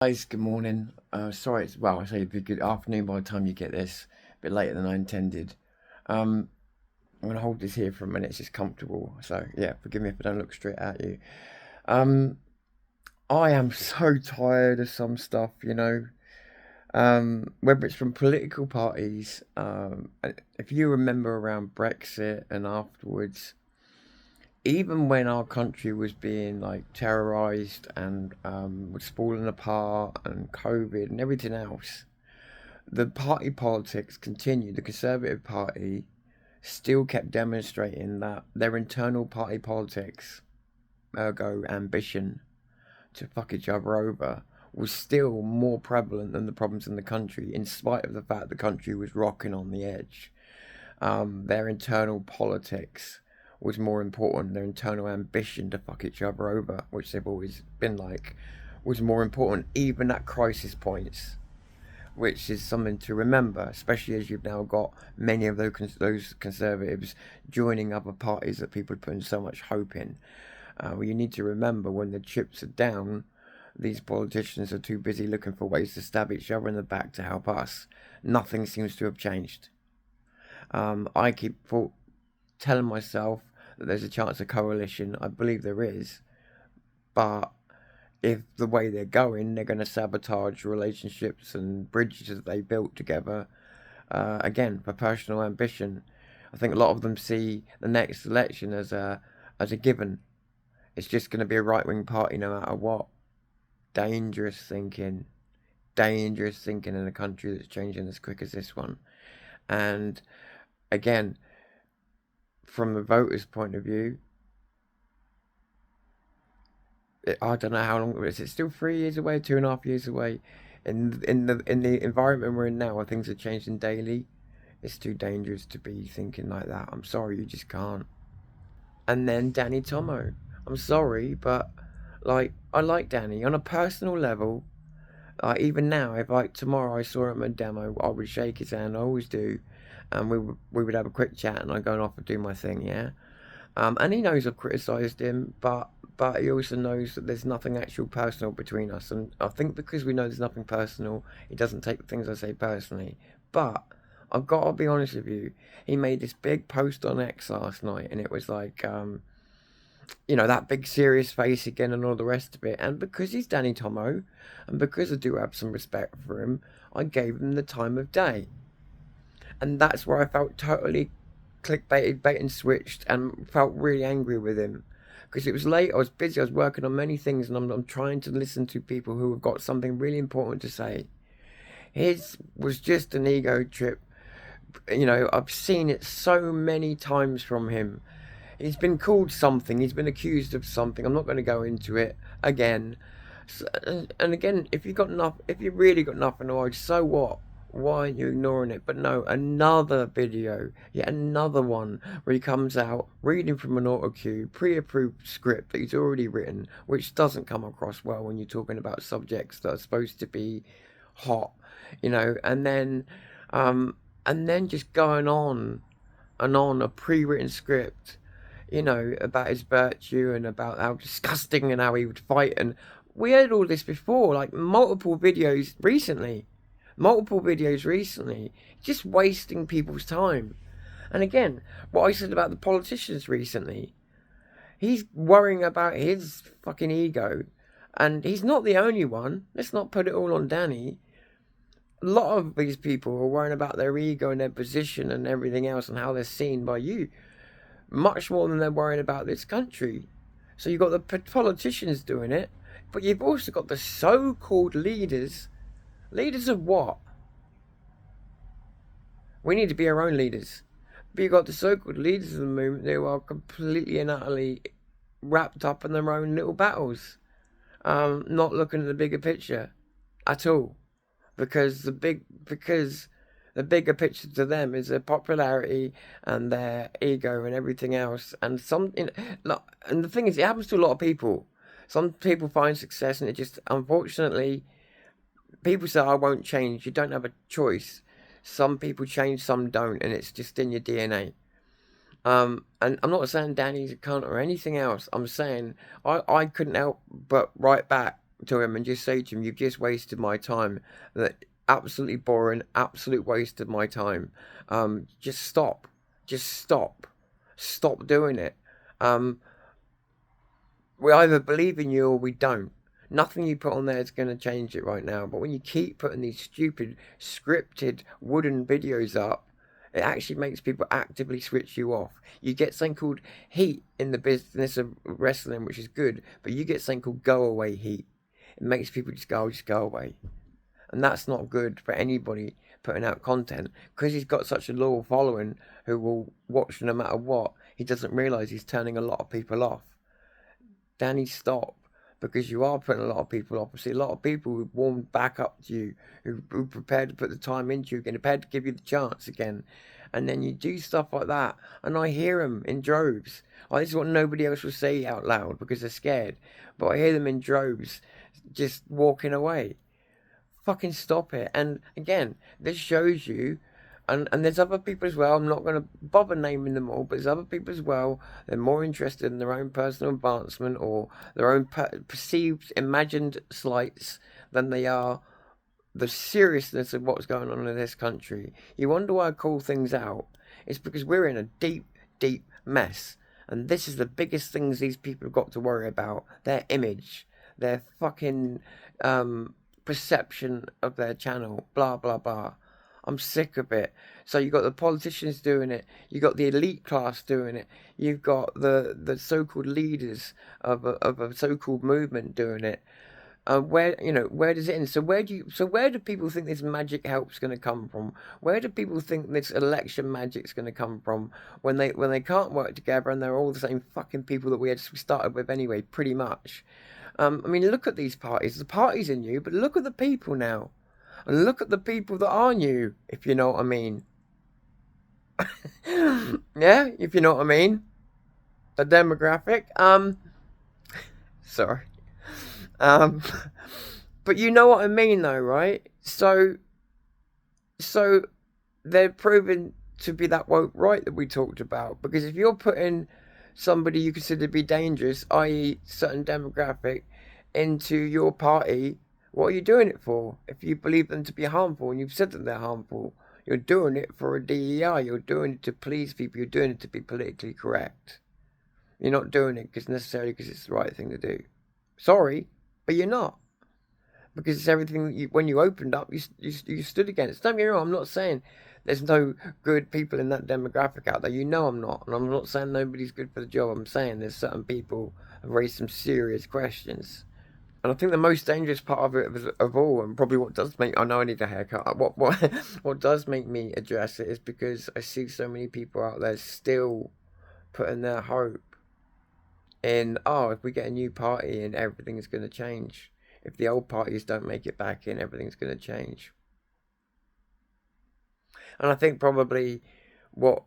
Guys, good morning. Sorry, I say it'd be good afternoon by the time you get this. A bit later than I intended. Um, I'm gonna hold this here for a minute. It's just comfortable. So yeah, forgive me if I don't look straight at you. Um, I am so tired of some stuff, whether it's from political parties. If you remember around Brexit and afterwards, even when our country was being like terrorized and was falling apart and COVID and everything else, the party politics continued. The Conservative Party still kept demonstrating that their internal party politics, ergo ambition to fuck each other over, was still more prevalent than the problems in the country, in spite of the fact the country was rocking on the edge. Their internal politics was more important. Their internal ambition to fuck each other over, which they've always been like, was more important, even at crisis points, which is something to remember, especially as you've now got many of those conservatives joining other parties that people are putting so much hope in. Well, you need to remember when the chips are down, these politicians are too busy looking for ways to stab each other in the back to help us. Nothing seems to have changed. I keep telling myself that there's a chance of coalition. I believe there is, but if the way they're going, they're going to sabotage relationships and bridges that they built together. Again, for personal ambition, I think a lot of them see the next election as a given. It's just going to be a right wing party no matter what. Dangerous thinking, dangerous thinking in a country that's changing as quick as this one. And again, from the voters' point of view, I don't know how long it is. It's still 3 years away, 2.5 years away. In the environment we're in now, where things are changing daily, it's too dangerous to be thinking like that. I'm sorry, you just can't. And then Danny Tomo. I'm sorry, but like I like Danny on a personal level. Even now, if like tomorrow I saw him at a demo, I would shake his hand. I always do, and we would have a quick chat, and I'd go off and do my thing. Yeah. And he knows I've criticised him, but he also knows that there's nothing actual personal between us. And I think because we know there's nothing personal, he doesn't take the things I say personally. But I've got to be honest with you. He made this big post on X last night, and it was like, that big serious face again and all the rest of it. And because he's Danny Tomo, and because I do have some respect for him, I gave him the time of day. And that's where I felt totally clickbaited, bait and switched, and felt really angry with him because it was late. I was busy. I was working on many things, and I'm trying to listen to people who have got something really important to say. His was just an ego trip. I've seen it so many times from him. He's been called something. He's been accused of something. I'm not going to go into it again. So, and again, if you really got nothing to hide, so what? Why are you ignoring it? But no, another video, yet another one where he comes out reading from an auto cue, pre-approved script that he's already written, which doesn't come across well when you're talking about subjects that are supposed to be hot, and then just going on and on a pre-written script, about his virtue and about how disgusting and how he would fight. And we heard all this before, like multiple videos recently, just wasting people's time. And again, what I said about the politicians recently, he's worrying about his fucking ego. And he's not the only one. Let's not put it all on Danny. A lot of these people are worrying about their ego and their position and everything else and how they're seen by you, much more than they're worrying about this country. So you've got the politicians doing it, but you've also got the so-called leaders. Leaders of what? We need to be our own leaders. But you've got the so-called leaders of the movement who are completely and utterly wrapped up in their own little battles, not looking at the bigger picture at all, because the bigger picture to them is their popularity and their ego and everything else. And and the thing is, it happens to a lot of people. Some people find success, and it just, unfortunately, people say, "I won't change." You don't have a choice. Some people change, some don't, and it's just in your DNA. And I'm not saying Danny's a cunt or anything else. I'm saying I couldn't help but write back to him and just say to him, "You've just wasted my time. That absolutely boring, absolute waste of my time. Just stop. Just stop. Stop doing it. Um, we either believe in you or we don't. Nothing you put on there is going to change it right now. But when you keep putting these stupid, scripted, wooden videos up, it actually makes people actively switch you off. You get something called heat in the business of wrestling, which is good, but you get something called go away heat. It makes people just go away. And that's not good for anybody putting out content because he's got such a loyal following who will watch no matter what. He doesn't realize he's turning a lot of people off. Danny, stop. Because you are putting a lot of people off. I see a lot of people who warmed back up to you, who prepared to put the time into you, again, prepared to give you the chance again. And then you do stuff like that. And I hear them in droves. Like, this is what nobody else will say out loud because they're scared. But I hear them in droves just walking away. Fucking stop it. And again, this shows you, and there's other people as well. I'm not going to bother naming them all, but there's other people as well. They're more interested in their own personal advancement or their own perceived, imagined slights than they are the seriousness of what's going on in this country. You wonder why I call things out. It's because we're in a deep, deep mess. And this is the biggest things these people have got to worry about. Their image, their fucking perception of their channel, blah, blah, blah. I'm sick of it. So you've got the politicians doing it. You've got the elite class doing it. You've got the so-called leaders of a so-called movement doing it. Where does it end? Where do people think this magic help's going to come from? Where do people think this election magic's going to come from when they can't work together and they're all the same fucking people that we started with anyway, pretty much. I mean, look at these parties. The parties are new, but look at the people now. And look at the people that are new, if you know what I mean. Yeah, if you know what I mean. The demographic. Sorry. Um, but you know what I mean, though, right? So they're proven to be that woke right that we talked about. Because if you're putting somebody you consider to be dangerous, i.e., certain demographic, into your party, what are you doing it for? If you believe them to be harmful and you've said that they're harmful, you're doing it for a DEI. You're doing it to please people. You're doing it to be politically correct. You're not doing it necessarily because it's the right thing to do. Sorry, but you're not. Because it's everything that when you opened up, you stood against. Don't get me wrong, I'm not saying there's no good people in that demographic out there. You know I'm not. And I'm not saying nobody's good for the job. I'm saying there's certain people have raised some serious questions. And I think the most dangerous part of it of all, and probably what does make, I know I need a haircut, what does make me address it is because I see so many people out there still putting their hope in, oh, if we get a new party and everything's going to change. If the old parties don't make it back in, everything's going to change. And I think probably what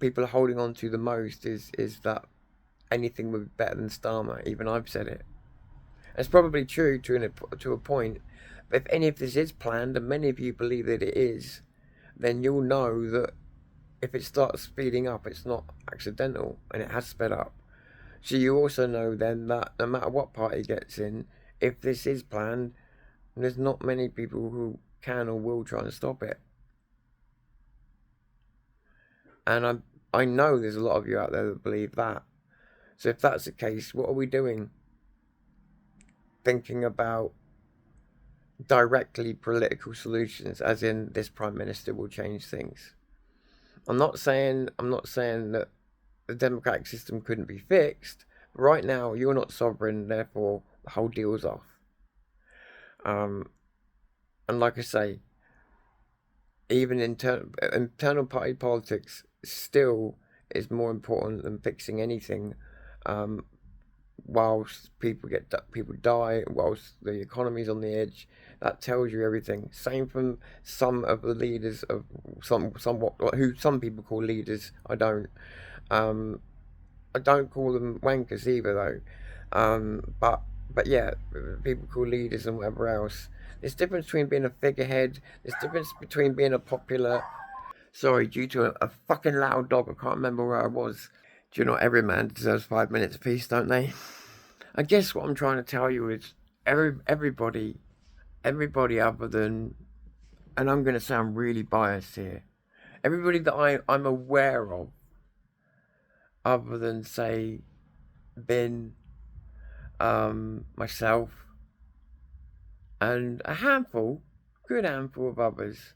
people are holding on to the most is that anything would be better than Starmer. Even I've said it. It's probably true to a point. But if any of this is planned, and many of you believe that it is, then you'll know that if it starts speeding up, it's not accidental, and it has sped up. So you also know then that no matter what party gets in, if this is planned, there's not many people who can or will try and stop it. And I know there's a lot of you out there that believe that. So if that's the case, what are we doing? Thinking about directly political solutions, as in this prime minister will change things. I'm not saying that the democratic system couldn't be fixed. But right now, you're not sovereign, therefore the whole deal's off. And like I say, even internal party politics still is more important than fixing anything. Whilst people die, whilst the economy's on the edge, that tells you everything. Same from some of the leaders of somewhat who some people call leaders. I don't call them wankers either though. But yeah, people call leaders and whatever else. There's difference between being a figurehead. There's difference between being a popular. Sorry, due to a fucking loud dog, I can't remember where I was. Do you know every man deserves 5 minutes apiece, don't they? I guess what I'm trying to tell you is everybody other than, and I'm going to sound really biased here, everybody that I'm aware of, other than say Bin, myself, and a handful, good handful of others.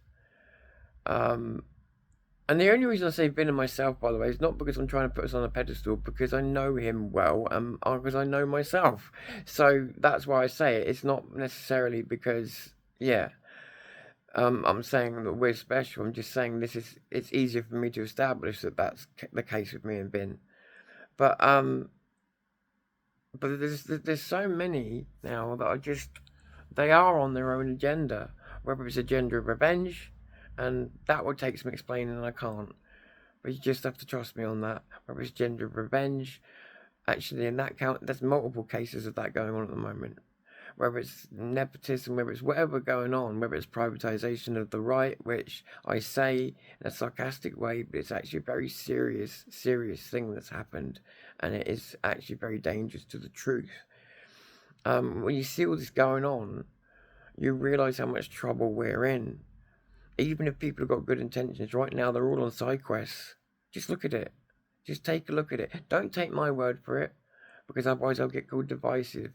Um, and the only reason I say Bin and myself, by the way, is not because I'm trying to put us on a pedestal, because I know him well, and because I know myself. So that's why I say it. It's not necessarily because, yeah, I'm saying that we're special. I'm just saying it's easier for me to establish that that's the case with me and Bin. But there's so many now that are just, they are on their own agenda, whether it's agenda of revenge, and that would take some explaining, and I can't. But you just have to trust me on that. Whether it's agenda of revenge, actually, in that count, there's multiple cases of that going on at the moment. Whether it's nepotism, whether it's whatever going on, whether it's privatization of the right, which I say in a sarcastic way, but it's actually a very serious, serious thing that's happened, and it is actually very dangerous to the truth. When you see all this going on, you realise how much trouble we're in. Even if people have got good intentions, right now they're all on side quests. Just look at it. Just take a look at it. Don't take my word for it, because otherwise I'll get called divisive.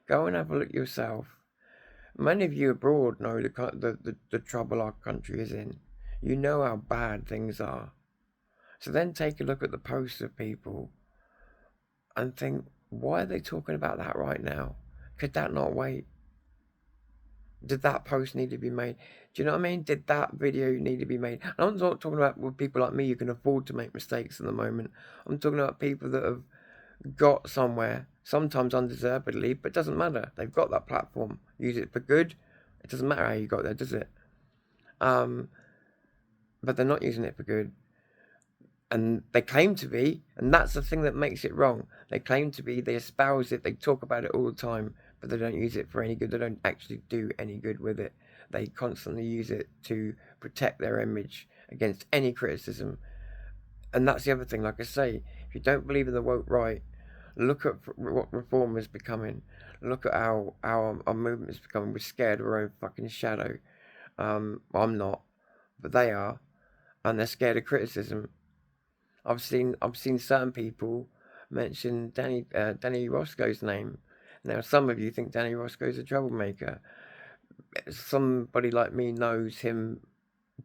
Go and have a look yourself. Many of you abroad know the trouble our country is in. You know how bad things are. So then take a look at the posts of people and think, why are they talking about that right now? Could that not wait? Did that post need to be made? Do you know what I mean? Did that video need to be made? And I'm not talking about with people like me who can afford to make mistakes at the moment. I'm talking about people that have got somewhere, sometimes undeservedly, but it doesn't matter. They've got that platform. Use it for good. It doesn't matter how you got there, does it? But they're not using it for good. And they claim to be, and that's the thing that makes it wrong. They claim to be, they espouse it, they talk about it all the time, but they don't use it for any good. They don't actually do any good with it. They constantly use it to protect their image against any criticism. And that's the other thing, like I say, if you don't believe in the woke right, look at what reform is becoming. Look at how our movement is becoming. We're scared of our own fucking shadow. I'm not, but they are, and they're scared of criticism. I've seen certain people mention Danny Roscoe's name. Now, some of you think Danny Roscoe's a troublemaker. Somebody like me knows him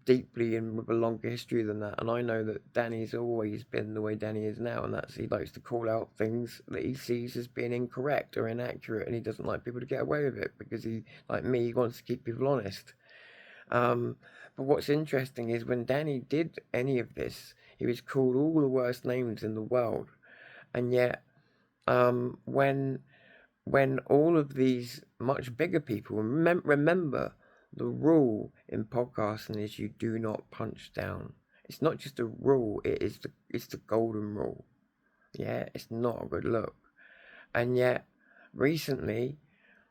deeply and with a longer history than that, and I know that Danny's always been the way Danny is now, and that's he likes to call out things that he sees as being incorrect or inaccurate, and he doesn't like people to get away with it because he, like me, he wants to keep people honest. But what's interesting is when Danny did any of this, he was called all the worst names in the world, and yet when all of these much bigger people remember the rule in podcasting is you do not punch down. It's not just a rule; it's the golden rule. Yeah, it's not a good look, and yet recently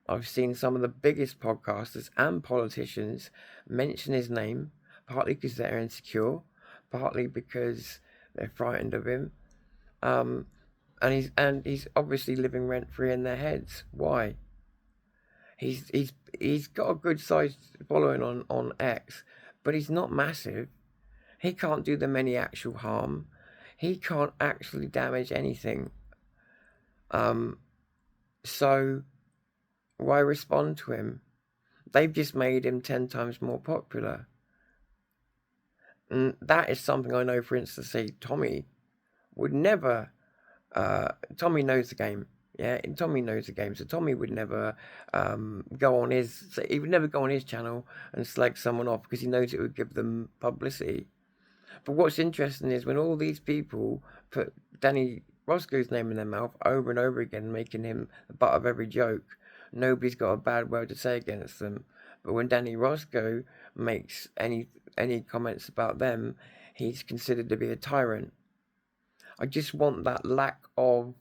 I've seen some of the biggest podcasters and politicians mention his name, partly because they're insecure, partly because they're frightened of him. And he's obviously living rent free in their heads. Why? He's got a good sized following on X, but he's not massive. He can't do them any actual harm. He can't actually damage anything. So why respond to him? They've just made him 10 times more popular. And that is something I know, for instance, say Tommy would never, Tommy knows the game. Yeah, and Tommy knows the game, so Tommy would never he would never go on his channel and slag someone off because he knows it would give them publicity. But what's interesting is when all these people put Danny Roscoe's name in their mouth over and over again, making him the butt of every joke, nobody's got a bad word to say against them. But when Danny Roscoe makes any comments about them, he's considered to be a tyrant. I just want that lack of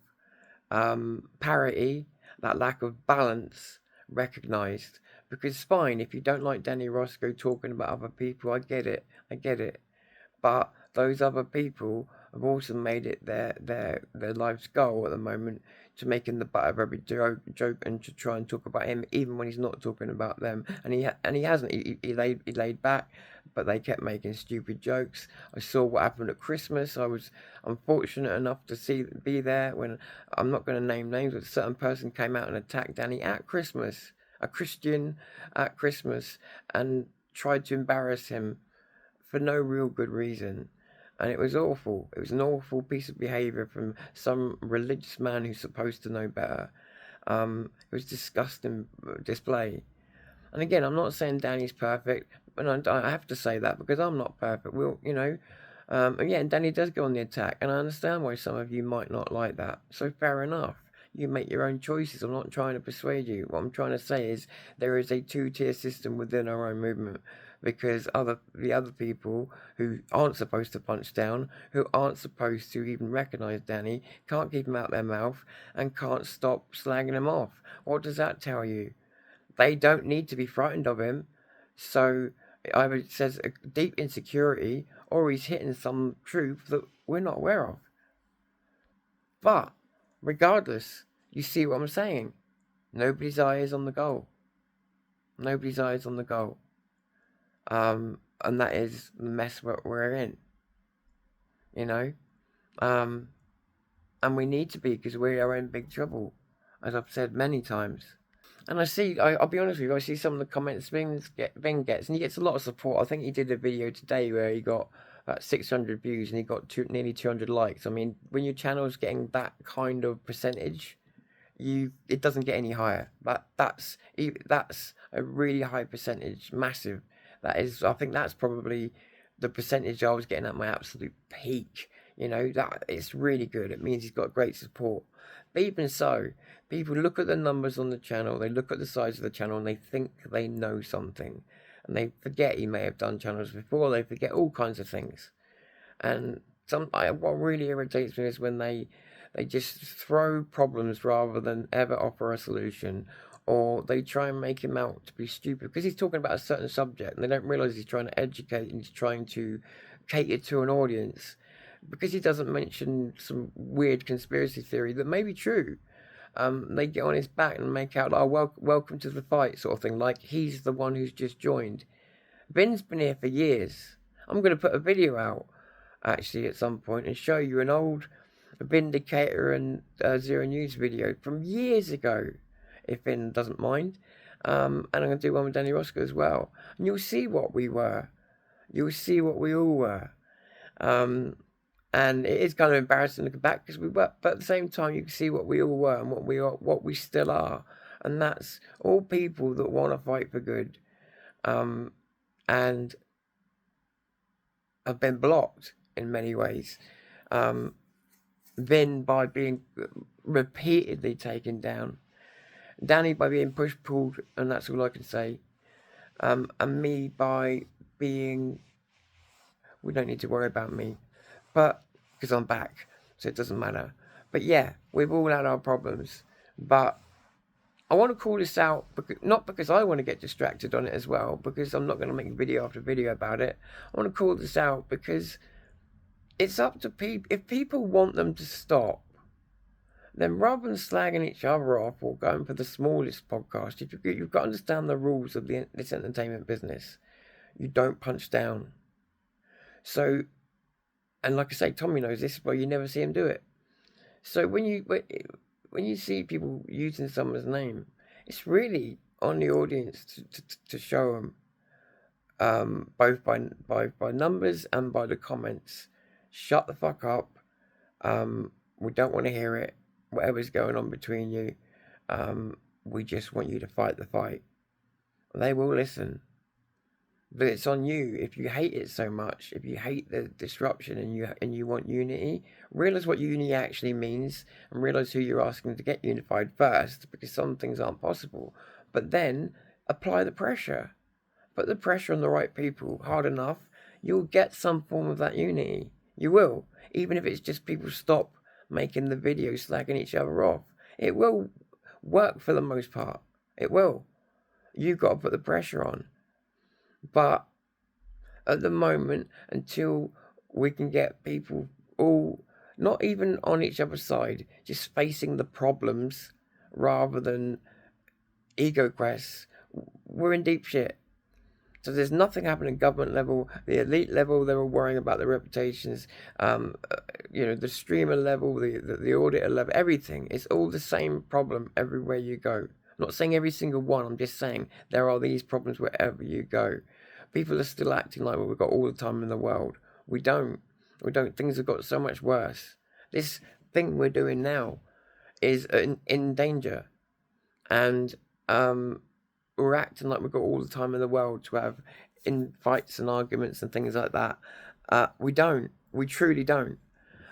parity, that lack of balance recognised. Because fine, if you don't like Danny Roscoe talking about other people, I get it. But those other people have also made it their life's goal at the moment to make him the butt of every joke and to try and talk about him even when he's not talking about them. And he hasn't. He laid back, but they kept making stupid jokes. I saw what happened at Christmas. I was unfortunate enough to be there when, I'm not going to name names, but a certain person came out and attacked Danny at Christmas, a Christian at Christmas, and tried to embarrass him for no real good reason. And it was awful. It was an awful piece of behaviour from some religious man who's supposed to know better. It was disgusting display. And again, I'm not saying Danny's perfect, but I have to say that because I'm not perfect. And yeah, and Danny does go on the attack, and I understand why some of you might not like that. So fair enough. You make your own choices. I'm not trying to persuade you. What I'm trying to say is there is a two-tier system within our own movement, because the other people who aren't supposed to punch down, who aren't supposed to even recognise Danny, can't keep him out their mouth and can't stop slagging him off. What does that tell you? They don't need to be frightened of him. So either it says a deep insecurity or he's hitting some truth that we're not aware of. But regardless, you see what I'm saying. Nobody's eye is on the goal. Nobody's eye is on the goal. And that is the mess we're in. You know? And we need to be, because we are in big trouble, as I've said many times. And I'll be honest with you, I see some of the comments Vin gets, and he gets a lot of support. I think he did a video today where he got about 600 views and he got nearly 200 likes. I mean, when your channel's getting that kind of percentage, it doesn't get any higher. That's a really high percentage, massive. I think that's probably the percentage I was getting at my absolute peak. That it's really good. It means he's got great support. But even so, people look at the numbers on the channel, they look at the size of the channel, and they think they know something. And they forget he may have done channels before, they forget all kinds of things. And what really irritates me is when they just throw problems rather than ever offer a solution, or they try and make him out to be stupid because he's talking about a certain subject and they don't realise he's trying to educate and he's trying to cater to an audience, because he doesn't mention some weird conspiracy theory that may be true. They get on his back and make out, oh, welcome to the fight sort of thing, like he's the one who's just joined. Vin's been here for years. I'm going to put a video out, actually, at some point and show you an old Vindicator and Zero News video from years ago, if Vin doesn't mind. And I'm going to do one with Danny Roscoe as well. And you'll see what we were. You'll see what we all were. And it is kind of embarrassing looking back because we were, but at the same time, you can see what we all were and what we still are. And that's all people that want to fight for good, and have been blocked in many ways. Vin by being repeatedly taken down, Danny by being pulled, and that's all I can say. And me by being, we don't need to worry about me, but because I'm back, so it doesn't matter. But yeah, we've all had our problems, but I want to call this out, not because I want to get distracted on it as well, because I'm not going to make video after video about it. I want to call this out because it's up to people. If people want them to stop, then rather than slagging each other off or going for the smallest podcast, you've got to understand the rules of this entertainment business. You don't punch down. So, and like I say, Tommy knows this, but you never see him do it. So when you see people using someone's name, it's really on the audience to show them, both by numbers and by the comments. Shut the fuck up. We don't want to hear it. Whatever's going on between you, we just want you to fight the fight. They will listen. But it's on you. If you hate it so much, if you hate the disruption and you want unity, realize what unity actually means and realize who you're asking to get unified first, because some things aren't possible. But then apply the pressure. Put the pressure on the right people hard enough, you'll get some form of that unity. You will. Even if it's just people stop making the videos slagging each other off. It will work for the most part. It will. You've got to put the pressure on. But at the moment, until we can get people all not even on each other's side, just facing the problems rather than ego quests, we're in deep shit. So there's nothing happening at government level, the elite level. They were worrying about their reputations. The streamer level, the auditor level, everything. It's all the same problem everywhere you go. I'm not saying every single one. I'm just saying there are these problems wherever you go. People are still acting like we've got all the time in the world. We don't. We don't. Things have got so much worse. This thing we're doing now is in danger, and we're acting like we've got all the time in the world to have in fights and arguments and things like that. We don't. We truly don't.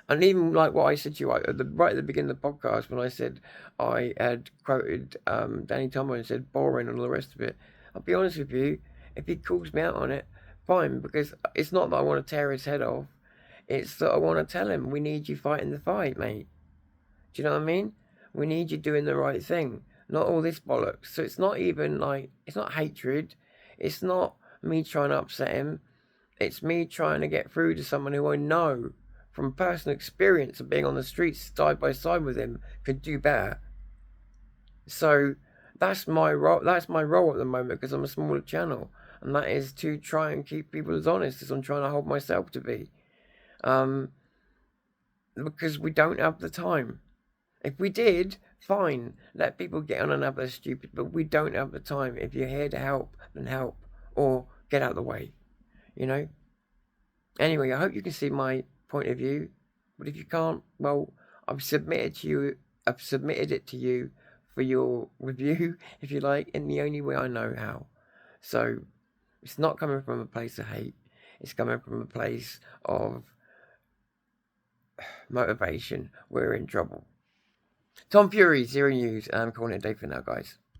And even like what I said to you right at the beginning of the podcast, when I said I had quoted Danny Tomo and said boring and all the rest of it, I'll be honest with you, if he calls me out on it, fine, because it's not that I want to tear his head off, it's that I want to tell him, we need you fighting the fight, mate. Do you know what I mean? We need you doing the right thing, not all this bollocks. So it's not even like, it's not hatred, it's not me trying to upset him, it's me trying to get through to someone who I know from personal experience of being on the streets side by side with him could do better. So that's my role. That's my role at the moment because I'm a smaller channel, and that is to try and keep people as honest as I'm trying to hold myself to be. Because we don't have the time. If we did, fine, let people get on and have their stupid, but we don't have the time. If you're here to help, then help, or get out of the way, you know? Anyway, I hope you can see my point of view, but if you can't, well, I've submitted it to you for your review, if you like, in the only way I know how. So, it's not coming from a place of hate, it's coming from a place of motivation. We're in trouble. Tom Fury, Zero News, and I'm calling it a day for now, guys.